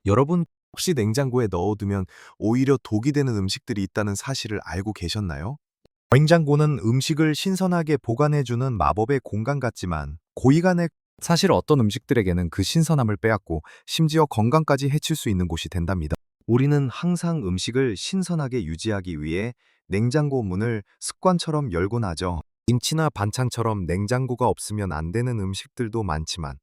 여러분, 혹시 냉장고에 넣어두면 오히려 독이 되는 음식들이 있다는 사실을 알고 계셨나요? 냉장고는 음식을 신선하게 보관해주는 마법의 공간 같지만 고이간의 사실 어떤 음식들에게는 그 신선함을 빼앗고 심지어 건강까지 해칠 수 있는 곳이 된답니다. 우리는 항상 음식을 신선하게 유지하기 위해 냉장고 문을 습관처럼 열곤 하죠. 김치나 반찬처럼 냉장고가 없으면 안 되는 음식들도 많지만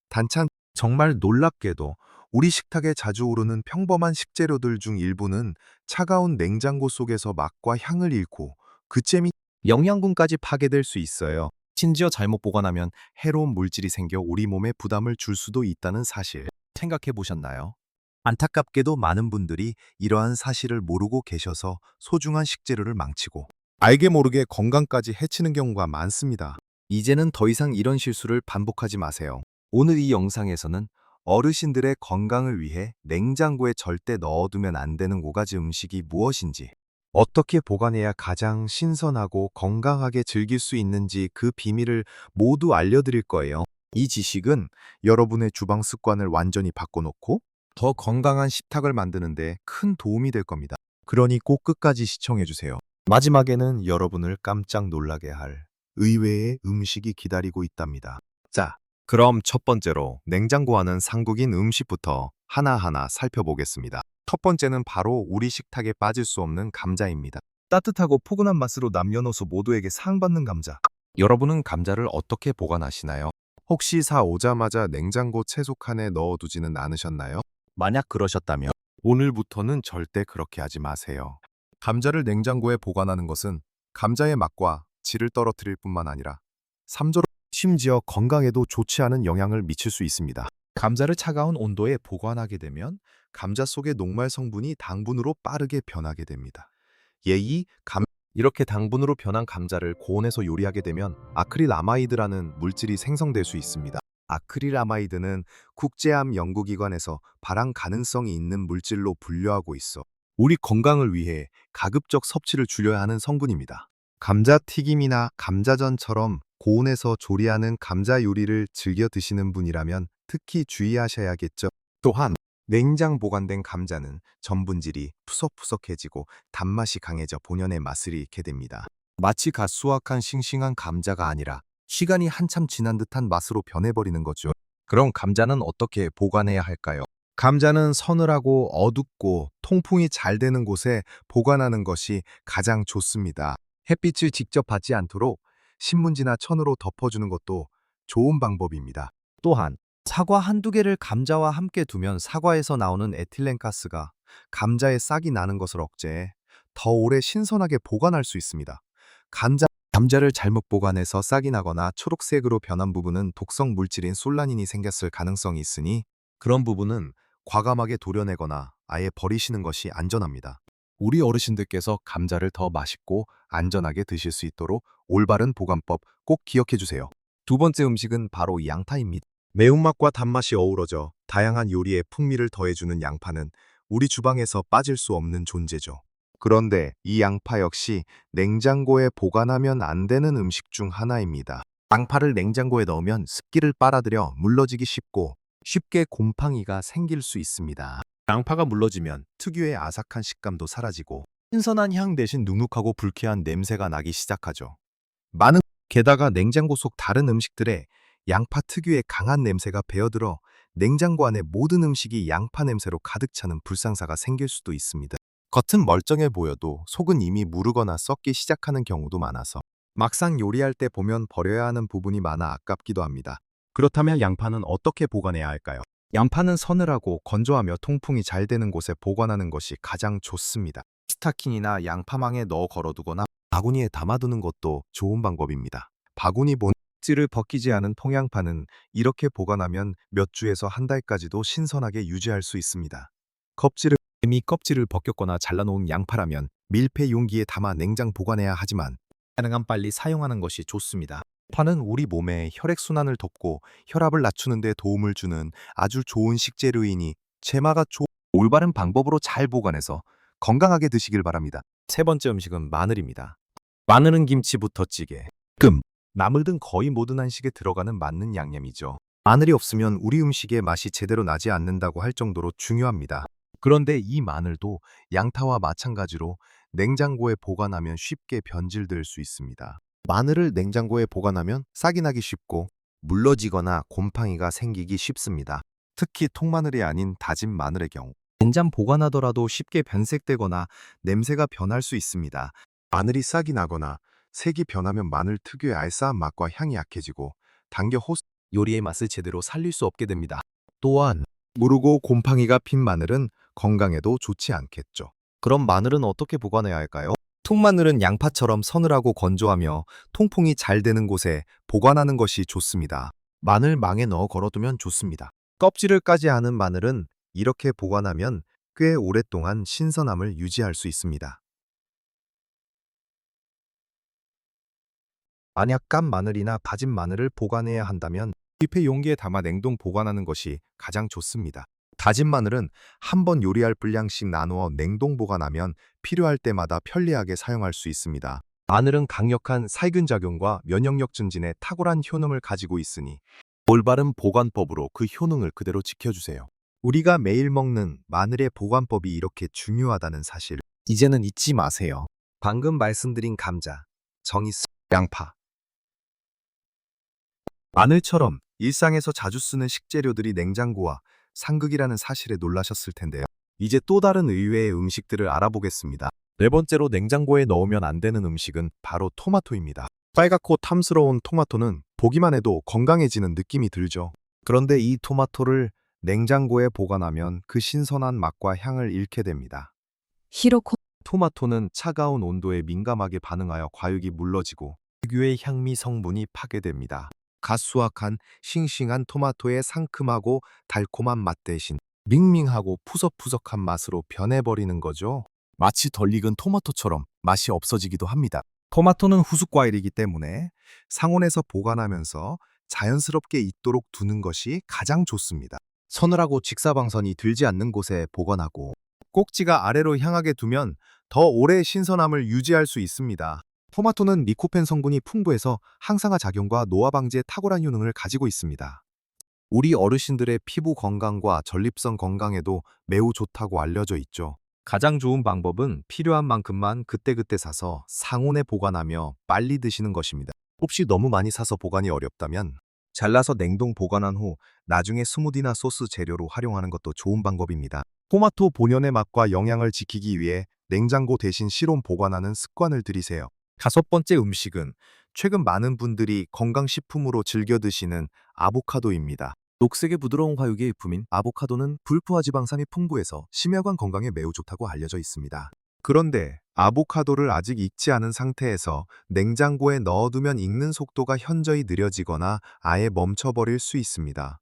단찬 정말 놀랍게도 우리 식탁에 자주 오르는 평범한 식재료들 중 일부는 차가운 냉장고 속에서 맛과 향을 잃고 그 잼이 영양분까지 파괴될 수 있어요. 심지어 잘못 보관하면 해로운 물질이 생겨 우리 몸에 부담을 줄 수도 있다는 사실 생각해 보셨나요? 안타깝게도 많은 분들이 이러한 사실을 모르고 계셔서 소중한 식재료를 망치고 알게 모르게 건강까지 해치는 경우가 많습니다. 이제는 더 이상 이런 실수를 반복하지 마세요. 오늘 이 영상에서는 어르신들의 건강을 위해 냉장고에 절대 넣어두면 안 되는 5가지 음식이 무엇인지, 어떻게 보관해야 가장 신선하고 건강하게 즐길 수 있는지 그 비밀을 모두 알려드릴 거예요. 이 지식은 여러분의 주방 습관을 완전히 바꿔놓고 더 건강한 식탁을 만드는데 큰 도움이 될 겁니다. 그러니 꼭 끝까지 시청해주세요. 마지막에는 여러분을 깜짝 놀라게 할 의외의 음식이 기다리고 있답니다. 자, 그럼 첫 번째로 냉장고 안은 상국인 음식부터 하나하나 살펴보겠습니다. 첫 번째는 바로 우리 식탁에 빠질 수 없는 감자입니다. 따뜻하고 포근한 맛으로 남녀노소 모두에게 사랑받는 감자. 여러분은 감자를 어떻게 보관하시나요? 혹시 사 오자마자 냉장고 채소 칸에 넣어두지는 않으셨나요? 만약 그러셨다면 오늘부터는 절대 그렇게 하지 마세요. 감자를 냉장고에 보관하는 것은 감자의 맛과 질을 떨어뜨릴 뿐만 아니라 삶조로 심지어 건강에도 좋지 않은 영향을 미칠 수 있습니다. 감자를 차가운 온도에 보관하게 되면 감자 속의 녹말 성분이 당분으로 빠르게 변하게 됩니다. 이렇게 당분으로 변한 감자를 고온에서 요리하게 되면 아크릴아마이드라는 물질이 생성될 수 있습니다. 아크릴아마이드는 국제암 연구기관에서 발암 가능성이 있는 물질로 분류하고 있어 우리 건강을 위해 가급적 섭취를 줄여야 하는 성분입니다. 감자튀김이나 감자전처럼 고온에서 조리하는 감자 요리를 즐겨 드시는 분이라면 특히 주의하셔야겠죠. 또한 냉장 보관된 감자는 전분질이 푸석푸석해지고 단맛이 강해져 본연의 맛을 잃게 됩니다. 마치 갓 수확한 싱싱한 감자가 아니라 시간이 한참 지난 듯한 맛으로 변해버리는 거죠. 그럼 감자는 어떻게 보관해야 할까요? 감자는 서늘하고 어둡고 통풍이 잘 되는 곳에 보관하는 것이 가장 좋습니다. 햇빛을 직접 받지 않도록 신문지나 천으로 덮어주는 것도 좋은 방법입니다. 또한 사과 한두 개를 감자와 함께 두면 사과에서 나오는 에틸렌가스가 감자에 싹이 나는 것을 억제해 더 오래 신선하게 보관할 수 있습니다. 감자를 잘못 보관해서 싹이 나거나 초록색으로 변한 부분은 독성 물질인 솔라닌이 생겼을 가능성이 있으니 그런 부분은 과감하게 도려내거나 아예 버리시는 것이 안전합니다. 우리 어르신들께서 감자를 더 맛있고 안전하게 드실 수 있도록 올바른 보관법 꼭 기억해 주세요. 두 번째 음식은 바로 양파입니다. 매운맛과 단맛이 어우러져 다양한 요리에 풍미를 더해주는 양파는 우리 주방에서 빠질 수 없는 존재죠. 그런데 이 양파 역시 냉장고에 보관하면 안 되는 음식 중 하나입니다. 양파를 냉장고에 넣으면 습기를 빨아들여 물러지기 쉽고 쉽게 곰팡이가 생길 수 있습니다. 양파가 물러지면 특유의 아삭한 식감도 사라지고 신선한 향 대신 눅눅하고 불쾌한 냄새가 나기 시작하죠. 게다가 냉장고 속 다른 음식들에 양파 특유의 강한 냄새가 배어들어 냉장고 안의 모든 음식이 양파 냄새로 가득 차는 불상사가 생길 수도 있습니다. 겉은 멀쩡해 보여도 속은 이미 무르거나 썩기 시작하는 경우도 많아서 막상 요리할 때 보면 버려야 하는 부분이 많아 아깝기도 합니다. 그렇다면 양파는 어떻게 보관해야 할까요? 양파는 서늘하고 건조하며 통풍이 잘 되는 곳에 보관하는 것이 가장 좋습니다. 스타킹이나 양파망에 넣어 걸어두거나 바구니에 담아두는 것도 좋은 방법입니다. 바구니 본질을 벗기지 않은 통양파는 이렇게 보관하면 몇 주에서 한 달까지도 신선하게 유지할 수 있습니다. 이미 껍질을 벗겼거나 잘라놓은 양파라면 밀폐 용기에 담아 냉장 보관해야 하지만 가능한 빨리 사용하는 것이 좋습니다. 파는 우리 몸의 혈액순환을 돕고 혈압을 낮추는 데 도움을 주는 아주 좋은 식재료이니 올바른 방법으로 잘 보관해서 건강하게 드시길 바랍니다. 세 번째 음식은 마늘입니다. 마늘은 김치부터 찌개, 나물등 거의 모든 한식에 들어가는 맞는 양념이죠. 마늘이 없으면 우리 음식의 맛이 제대로 나지 않는다고 할 정도로 중요합니다. 그런데 이 마늘도 양파와 마찬가지로 냉장고에 보관하면 쉽게 변질될 수 있습니다. 마늘을 냉장고에 보관하면 싹이 나기 쉽고 물러지거나 곰팡이가 생기기 쉽습니다. 특히 통마늘이 아닌 다진 마늘의 경우 냉장 보관하더라도 쉽게 변색되거나 냄새가 변할 수 있습니다. 마늘이 싹이 나거나 색이 변하면 마늘 특유의 알싸한 맛과 향이 약해지고 당겨 요리의 맛을 제대로 살릴 수 없게 됩니다. 또한 무르고 곰팡이가 핀 마늘은 건강에도 좋지 않겠죠. 그럼 마늘은 어떻게 보관해야 할까요? 통마늘은 양파처럼 서늘하고 건조하며 통풍이 잘 되는 곳에 보관하는 것이 좋습니다. 마늘망에 넣어 걸어두면 좋습니다. 껍질을 까지 않은 마늘은 이렇게 보관하면 꽤 오랫동안 신선함을 유지할 수 있습니다. 만약 깐 마늘이나 다진 마늘을 보관해야 한다면密폐 용기에 담아 냉동 보관하는 것이 가장 좋습니다. 다진 마늘은 한 번 요리할 분량씩 나누어 냉동 보관하면 필요할 때마다 편리하게 사용할 수 있습니다. 마늘은 강력한 살균 작용과 면역력 증진에 탁월한 효능을 가지고 있으니 올바른 보관법으로 그 효능을 그대로 지켜주세요. 우리가 매일 먹는 마늘의 보관법이 이렇게 중요하다는 사실 이제는 잊지 마세요. 방금 말씀드린 감자, 정이스, 양파, 마늘처럼 일상에서 자주 쓰는 식재료들이 냉장고와 상극이라는 사실에 놀라셨을 텐데요. 이제 또 다른 의외의 음식들을 알아보겠습니다. 네 번째로 냉장고에 넣으면 안 되는 음식은 바로 토마토입니다. 빨갛고 탐스러운 토마토는 보기만 해도 건강해지는 느낌이 들죠. 그런데 이 토마토를 냉장고에 보관하면 그 신선한 맛과 향을 잃게 됩니다. 히로코 토마토는 차가운 온도에 민감하게 반응하여 과육이 물러지고 특유의 향미 성분이 파괴됩니다. 갓 수확한 싱싱한 토마토의 상큼하고 달콤한 맛 대신 밍밍하고 푸석푸석한 맛으로 변해버리는 거죠. 마치 덜 익은 토마토처럼 맛이 없어지기도 합니다. 토마토는 후숙 과일이기 때문에 상온에서 보관하면서 자연스럽게 익도록 두는 것이 가장 좋습니다. 서늘하고 직사광선이 들지 않는 곳에 보관하고 꼭지가 아래로 향하게 두면 더 오래 신선함을 유지할 수 있습니다. 토마토는 리코펜 성분이 풍부해서 항산화 작용과 노화 방지에 탁월한 효능을 가지고 있습니다. 우리 어르신들의 피부 건강과 전립선 건강에도 매우 좋다고 알려져 있죠. 가장 좋은 방법은 필요한 만큼만 그때그때 사서 상온에 보관하며 빨리 드시는 것입니다. 혹시 너무 많이 사서 보관이 어렵다면 잘라서 냉동 보관한 후 나중에 스무디나 소스 재료로 활용하는 것도 좋은 방법입니다. 토마토 본연의 맛과 영양을 지키기 위해 냉장고 대신 실온 보관하는 습관을 들이세요. 다섯 번째 음식은 최근 많은 분들이 건강식품으로 즐겨 드시는 아보카도입니다. 녹색의 부드러운 화육의 일품인 아보카도는 불포화 지방산이 풍부해서 심혈관 건강에 매우 좋다고 알려져 있습니다. 그런데 아보카도를 아직 익지 않은 상태에서 냉장고에 넣어두면 익는 속도가 현저히 느려지거나 아예 멈춰버릴 수 있습니다.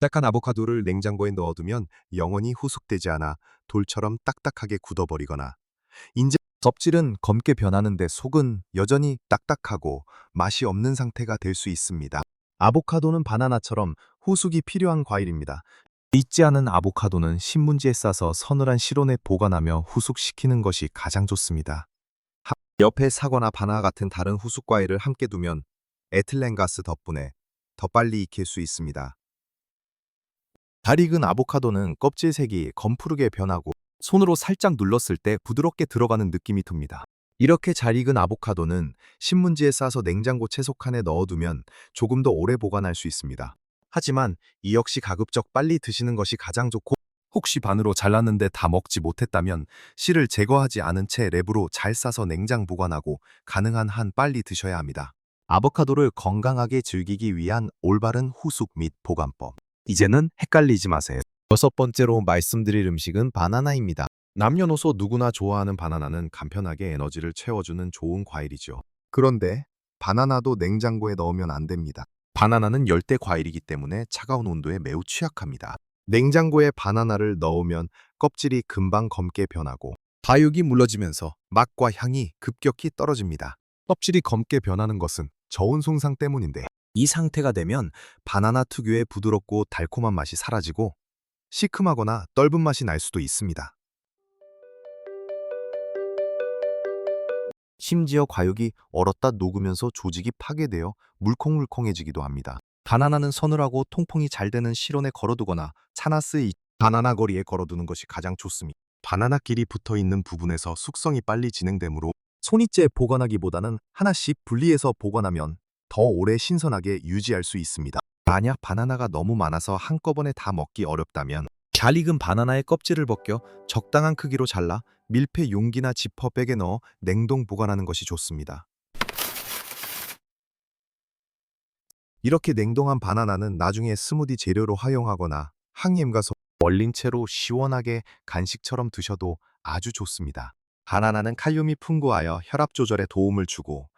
딱딱한 아보카도를 냉장고에 넣어두면 영원히 후숙되지 않아 돌처럼 딱딱하게 굳어버리거나 껍질은 검게 변하는데 속은 여전히 딱딱하고 맛이 없는 상태가 될 수 있습니다. 아보카도는 바나나처럼 후숙이 필요한 과일입니다. 익지 않은 아보카도는 신문지에 싸서 서늘한 실온에 보관하며 후숙시키는 것이 가장 좋습니다. 옆에 사과나 바나나 같은 다른 후숙 과일을 함께 두면 에틸렌가스 덕분에 더 빨리 익힐 수 있습니다. 잘 익은 아보카도는 껍질색이 검푸르게 변하고 손으로 살짝 눌렀을 때 부드럽게 들어가는 느낌이 듭니다. 이렇게 잘 익은 아보카도는 신문지에 싸서 냉장고 채소칸에 넣어두면 조금 더 오래 보관할 수 있습니다. 하지만 이 역시 가급적 빨리 드시는 것이 가장 좋고 혹시 반으로 잘랐는데 다 먹지 못했다면 씨를 제거하지 않은 채 랩으로 잘 싸서 냉장 보관하고 가능한 한 빨리 드셔야 합니다. 아보카도를 건강하게 즐기기 위한 올바른 후숙 및 보관법. 이제는 헷갈리지 마세요. 여섯 번째로 말씀드릴 음식은 바나나입니다. 남녀노소 누구나 좋아하는 바나나는 간편하게 에너지를 채워주는 좋은 과일이죠. 그런데 바나나도 냉장고에 넣으면 안 됩니다. 바나나는 열대 과일이기 때문에 차가운 온도에 매우 취약합니다. 냉장고에 바나나를 넣으면 껍질이 금방 검게 변하고 과육이 물러지면서 맛과 향이 급격히 떨어집니다. 껍질이 검게 변하는 것은 저온 손상 때문인데 이 상태가 되면 바나나 특유의 부드럽고 달콤한 맛이 사라지고 시큼하거나 떫은 맛이 날 수도 있습니다. 심지어 과육이 얼었다 녹으면서 조직이 파괴되어 물컹물컹해지기도 합니다. 바나나는 서늘하고 통풍이 잘 되는 실온에 걸어두거나 차나스 바나나 거리에 걸어두는 것이 가장 좋습니다. 바나나끼리 붙어있는 부분에서 숙성이 빨리 진행되므로 손이째 보관하기보다는 하나씩 분리해서 보관하면 더 오래 신선하게 유지할 수 있습니다. 만약 바나나가 너무 많아서 한꺼번에 다 먹기 어렵다면 잘 익은 바나나의 껍질을 벗겨 적당한 크기로 잘라 밀폐 용기나 지퍼백에 넣어 냉동 보관하는 것이 좋습니다. 이렇게 냉동한 바나나는 나중에 스무디 재료로 활용하거나 항염과 얼린 채로 시원하게 간식처럼 드셔도 아주 좋습니다. 바나나는 칼륨이 풍부하여 혈압 조절에 도움을 주고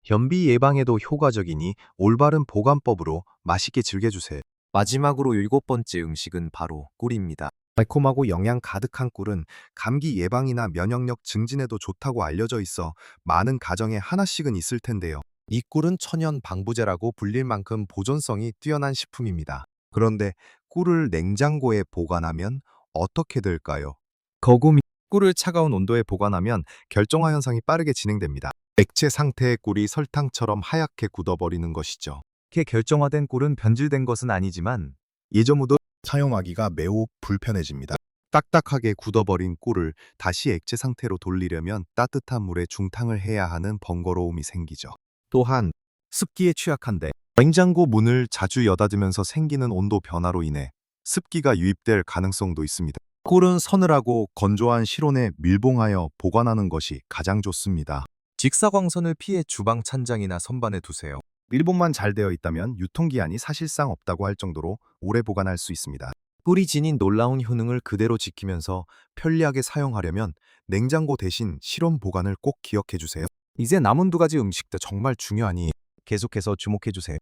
변비 예방에도 효과적이니 올바른 보관법으로 맛있게 즐겨주세요. 마지막으로 7번째 음식은 바로 꿀입니다. 달콤하고 영양 가득한 꿀은 감기 예방이나 면역력 증진에도 좋다고 알려져 있어 많은 가정에 하나씩은 있을 텐데요. 이 꿀은 천연 방부제라고 불릴 만큼 보존성이 뛰어난 식품입니다. 그런데 꿀을 냉장고에 보관하면 어떻게 될까요? 거금이 꿀을 차가운 온도에 보관하면 결정화 현상이 빠르게 진행됩니다. 액체 상태의 꿀이 설탕처럼 하얗게 굳어버리는 것이죠. 이렇게 결정화된 꿀은 변질된 것은 아니지만 예전보다 사용하기가 매우 불편해집니다. 딱딱하게 굳어버린 꿀을 다시 액체 상태로 돌리려면 따뜻한 물에 중탕을 해야 하는 번거로움이 생기죠. 또한 습기에 취약한데 냉장고 문을 자주 여닫으면서 생기는 온도 변화로 인해 습기가 유입될 가능성도 있습니다. 꿀은 서늘하고 건조한 실온에 밀봉하여 보관하는 것이 가장 좋습니다. 직사광선을 피해 주방 찬장이나 선반에 두세요. 밀봉만 잘 되어 있다면 유통기한이 사실상 없다고 할 정도로 오래 보관할 수 있습니다. 꿀이 지닌 놀라운 효능을 그대로 지키면서 편리하게 사용하려면 냉장고 대신 실온 보관을 꼭 기억해 주세요. 이제 남은 2가지 음식도 정말 중요하니 계속해서 주목해 주세요.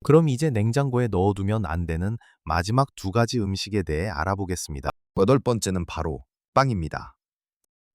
그럼 이제 냉장고에 넣어두면 안 되는 마지막 2가지 음식에 대해 알아보겠습니다. 8번째는 바로 빵입니다.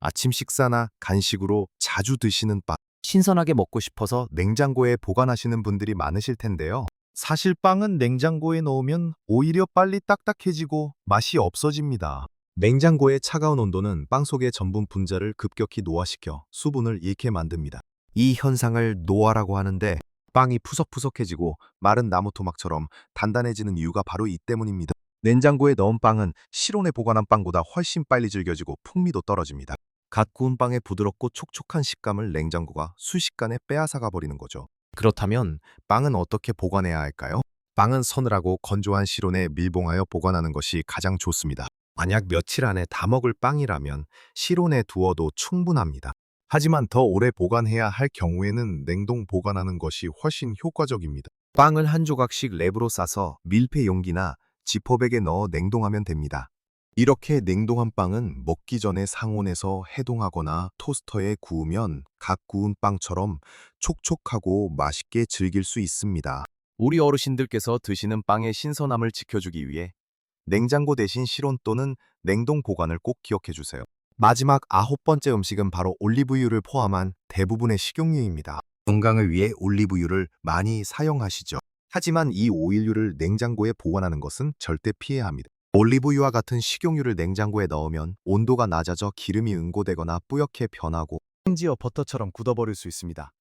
아침 식사나 간식으로 자주 드시는 빵. 신선하게 먹고 싶어서 냉장고에 보관하시는 분들이 많으실 텐데요. 사실 빵은 냉장고에 넣으면 오히려 빨리 딱딱해지고 맛이 없어집니다. 냉장고의 차가운 온도는 빵 속의 전분 분자를 급격히 노화시켜 수분을 잃게 만듭니다. 이 현상을 노화라고 하는데 빵이 푸석푸석해지고 마른 나무 토막처럼 단단해지는 이유가 바로 이 때문입니다. 냉장고에 넣은 빵은 실온에 보관한 빵보다 훨씬 빨리 질겨지고 풍미도 떨어집니다. 갓 구운 빵의 부드럽고 촉촉한 식감을 냉장고가 순식간에 빼앗아가 버리는 거죠. 그렇다면 빵은 어떻게 보관해야 할까요? 빵은 서늘하고 건조한 실온에 밀봉하여 보관하는 것이 가장 좋습니다. 만약 며칠 안에 다 먹을 빵이라면 실온에 두어도 충분합니다. 하지만 더 오래 보관해야 할 경우에는 냉동 보관하는 것이 훨씬 효과적입니다. 빵을 한 조각씩 랩으로 싸서 밀폐 용기나 지퍼백에 넣어 냉동하면 됩니다. 이렇게 냉동한 빵은 먹기 전에 상온에서 해동하거나 토스터에 구우면 갓 구운 빵처럼 촉촉하고 맛있게 즐길 수 있습니다. 우리 어르신들께서 드시는 빵의 신선함을 지켜주기 위해 냉장고 대신 실온 또는 냉동 보관을 꼭 기억해 주세요. 마지막 9번째 음식은 바로 올리브유를 포함한 대부분의 식용유입니다. 건강을 위해 올리브유를 많이 사용하시죠. 하지만 이 오일류를 냉장고에 보관하는 것은 절대 피해야 합니다. 올리브유와 같은 식용유를 냉장고에 넣으면 온도가 낮아져 기름이 응고되거나 뿌옇게 변하고 심지어 버터처럼 굳어버릴 수 있습니다.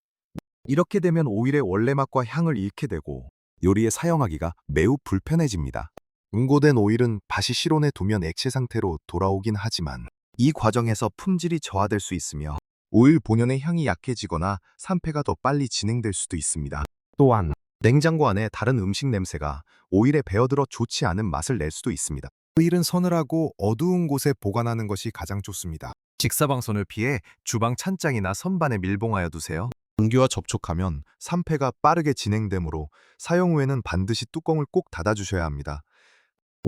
이렇게 되면 오일의 원래 맛과 향을 잃게 되고 요리에 사용하기가 매우 불편해집니다. 응고된 오일은 다시 실온에 두면 액체 상태로 돌아오긴 하지만 이 과정에서 품질이 저하될 수 있으며 오일 본연의 향이 약해지거나 산패가 더 빨리 진행될 수도 있습니다. 또한 냉장고 안에 다른 음식 냄새가 오일에 배어들어 좋지 않은 맛을 낼 수도 있습니다. 오일은 서늘하고 어두운 곳에 보관하는 것이 가장 좋습니다. 직사광선을 피해 주방 찬장이나 선반에 밀봉하여 두세요. 공기와 접촉하면 산패가 빠르게 진행되므로 사용 후에는 반드시 뚜껑을 꼭 닫아주셔야 합니다.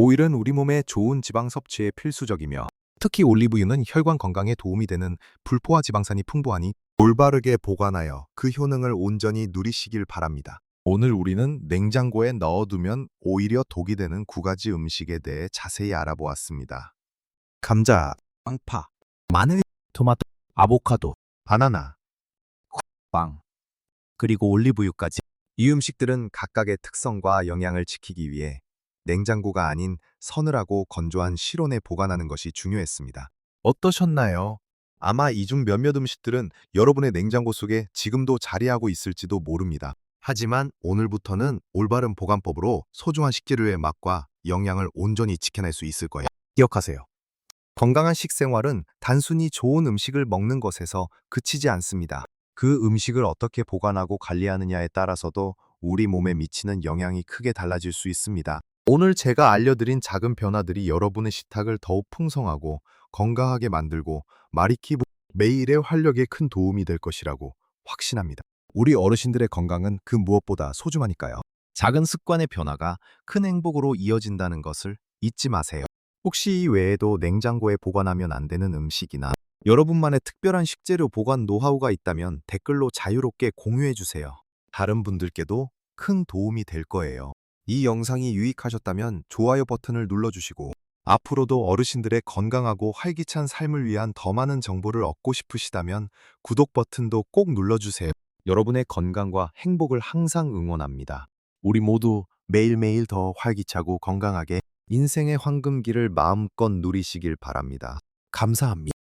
오일은 우리 몸에 좋은 지방 섭취에 필수적이며 특히 올리브유는 혈관 건강에 도움이 되는 불포화 지방산이 풍부하니 올바르게 보관하여 그 효능을 온전히 누리시길 바랍니다. 오늘 우리는 냉장고에 넣어두면 오히려 독이 되는 9가지 음식에 대해 자세히 알아보았습니다. 감자, 양파, 마늘, 토마토, 아보카도, 바나나, 빵, 그리고 올리브유까지. 이 음식들은 각각의 특성과 영양을 지키기 위해 냉장고가 아닌 서늘하고 건조한 실온에 보관하는 것이 중요했습니다. 어떠셨나요? 아마 이 중 몇몇 음식들은 여러분의 냉장고 속에 지금도 자리하고 있을지도 모릅니다. 하지만 오늘부터는 올바른 보관법으로 소중한 식재료의 맛과 영양을 온전히 지켜낼 수 있을 거예요. 기억하세요. 건강한 식생활은 단순히 좋은 음식을 먹는 것에서 그치지 않습니다. 그 음식을 어떻게 보관하고 관리하느냐에 따라서도 우리 몸에 미치는 영향이 크게 달라질 수 있습니다. 오늘 제가 알려드린 작은 변화들이 여러분의 식탁을 더욱 풍성하고 건강하게 만들고 마리키 매일의 활력에 큰 도움이 될 것이라고 확신합니다. 우리 어르신들의 건강은 그 무엇보다 소중하니까요. 작은 습관의 변화가 큰 행복으로 이어진다는 것을 잊지 마세요. 혹시 이 외에도 냉장고에 보관하면 안 되는 음식이나 여러분만의 특별한 식재료 보관 노하우가 있다면 댓글로 자유롭게 공유해 주세요. 다른 분들께도 큰 도움이 될 거예요. 이 영상이 유익하셨다면 좋아요 버튼을 눌러주시고 앞으로도 어르신들의 건강하고 활기찬 삶을 위한 더 많은 정보를 얻고 싶으시다면 구독 버튼도 꼭 눌러주세요. 여러분의 건강과 행복을 항상 응원합니다. 우리 모두 매일매일 더 활기차고 건강하게 인생의 황금기를 마음껏 누리시길 바랍니다. 감사합니다.